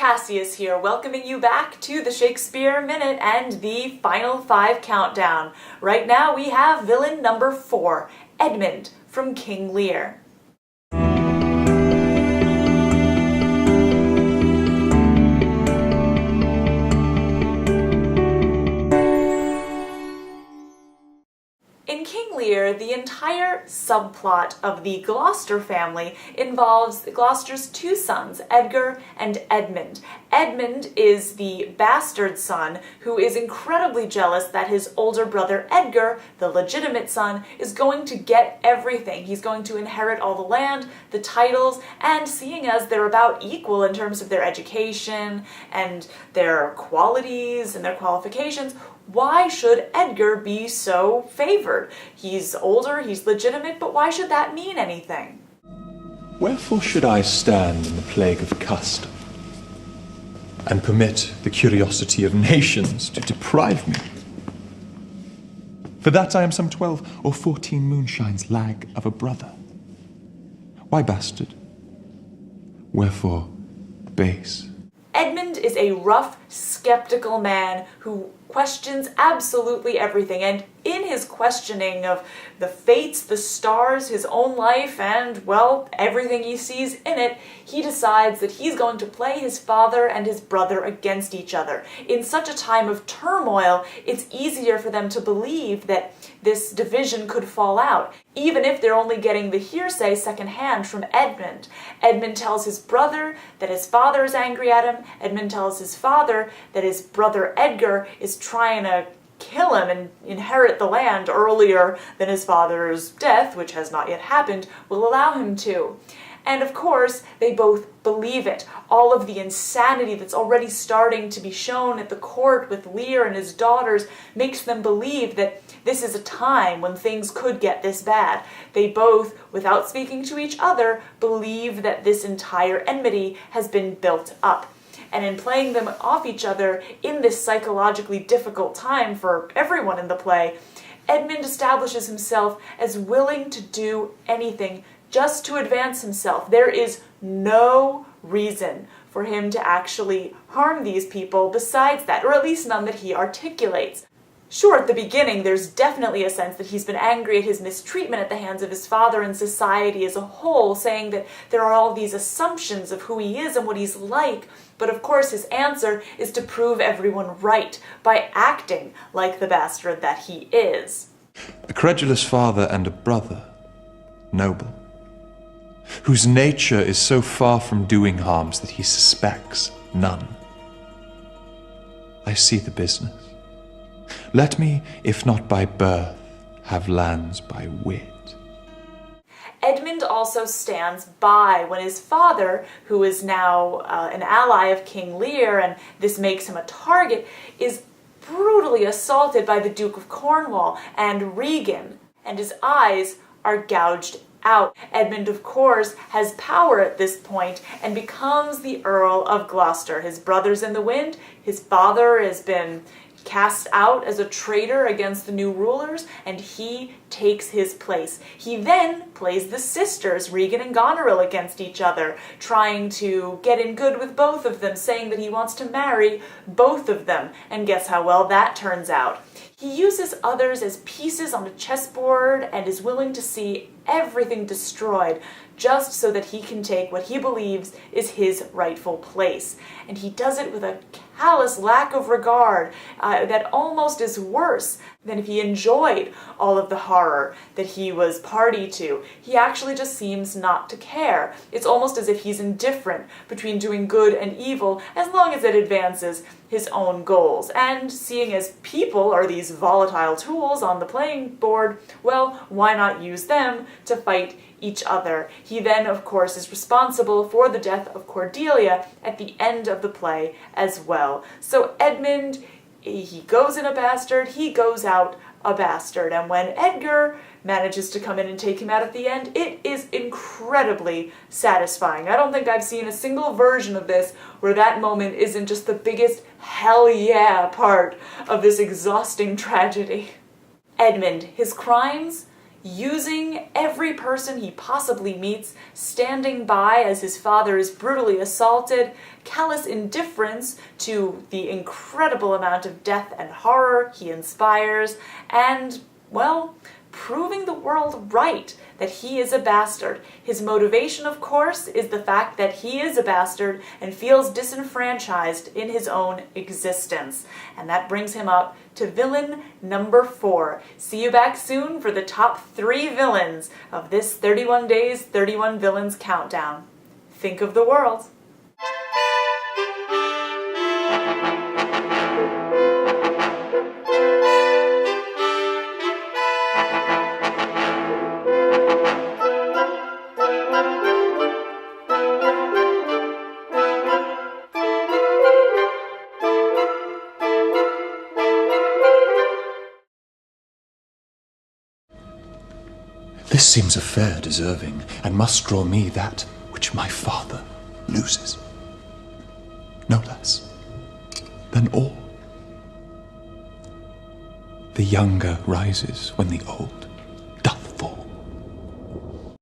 Cassius here, welcoming you back to the Shakespeare Minute and the Final 5 countdown. Right now we have villain number 4, Edmund from King Lear. In King Lear, the entire subplot of the Gloucester family involves Gloucester's two sons, Edgar and Edmund. Edmund is the bastard son who is incredibly jealous that his older brother Edgar, the legitimate son, is going to get everything. He's going to inherit all the land, the titles, and seeing as they're about equal in terms of their education and their qualities and their qualifications, why should Edgar be so favored? He's older, he's legitimate, but why should that mean anything? Wherefore should I stand in the plague of custom, and permit the curiosity of nations to deprive me? For that I am some 12 or 14 moonshines lag of a brother. Why bastard? Wherefore base? Edmund is a rough, skeptical man who questions absolutely everything, and in his questioning of the fates, the stars, his own life, and, well, everything he sees in it, he decides that he's going to play his father and his brother against each other. In such a time of turmoil, it's easier for them to believe that this division could fall out, even if they're only getting the hearsay secondhand from Edmund. Edmund tells his brother that his father is angry at him. Edmund tells his father that his brother Edgar is trying to kill him and inherit the land earlier than his father's death, which has not yet happened, will allow him to. And of course, they both believe it. All of the insanity that's already starting to be shown at the court with Lear and his daughters makes them believe that this is a time when things could get this bad. They both, without speaking to each other, believe that this entire enmity has been built up. And in playing them off each other in this psychologically difficult time for everyone in the play, Edmund establishes himself as willing to do anything just to advance himself. There is no reason for him to actually harm these people besides that, or at least none that he articulates. Sure, at the beginning, there's definitely a sense that he's been angry at his mistreatment at the hands of his father and society as a whole, saying that there are all these assumptions of who he is and what he's like. But of course, his answer is to prove everyone right by acting like the bastard that he is. A credulous father and a brother, noble, whose nature is so far from doing harms that he suspects none. I see the business. Let me, if not by birth, have lands by wit. Edmund also stands by when his father, who is now an ally of King Lear, and this makes him a target, is brutally assaulted by the Duke of Cornwall and Regan, and his eyes are gouged out. Edmund, of course, has power at this point and becomes the Earl of Gloucester. His brother's in the wind, his father has been cast out as a traitor against the new rulers, and he takes his place. He then plays the sisters, Regan and Goneril, against each other, trying to get in good with both of them, saying that he wants to marry both of them, and guess how well that turns out. He uses others as pieces on a chessboard and is willing to see everything destroyed just so that he can take what he believes is his rightful place. And he does it with a callous lack of regard that almost is worse than if he enjoyed all of the horror that he was party to. He actually just seems not to care. It's almost as if he's indifferent between doing good and evil as long as it advances his own goals. And seeing as people are these volatile tools on the playing board, well, why not use them to fight each other? He then, of course, is responsible for the death of Cordelia at the end of the play as well. So Edmund, he goes in a bastard, he goes out a bastard, and when Edgar manages to come in and take him out at the end, it is incredibly satisfying. I don't think I've seen a single version of this where that moment isn't just the biggest hell yeah part of this exhausting tragedy. Edmund, his crimes? using every person he possibly meets, standing by as his father is brutally assaulted, callous indifference to the incredible amount of death and horror he inspires, and, well, proving the world right that he is a bastard. His motivation, of course, is the fact that he is a bastard and feels disenfranchised in his own existence. And that brings him up to villain number 4. See you back soon for the top 3 villains of this 31 Days, 31 Villains countdown. Think of the world. This seems a fair deserving, and must draw me that which my father loses. No less than all. The younger rises when the old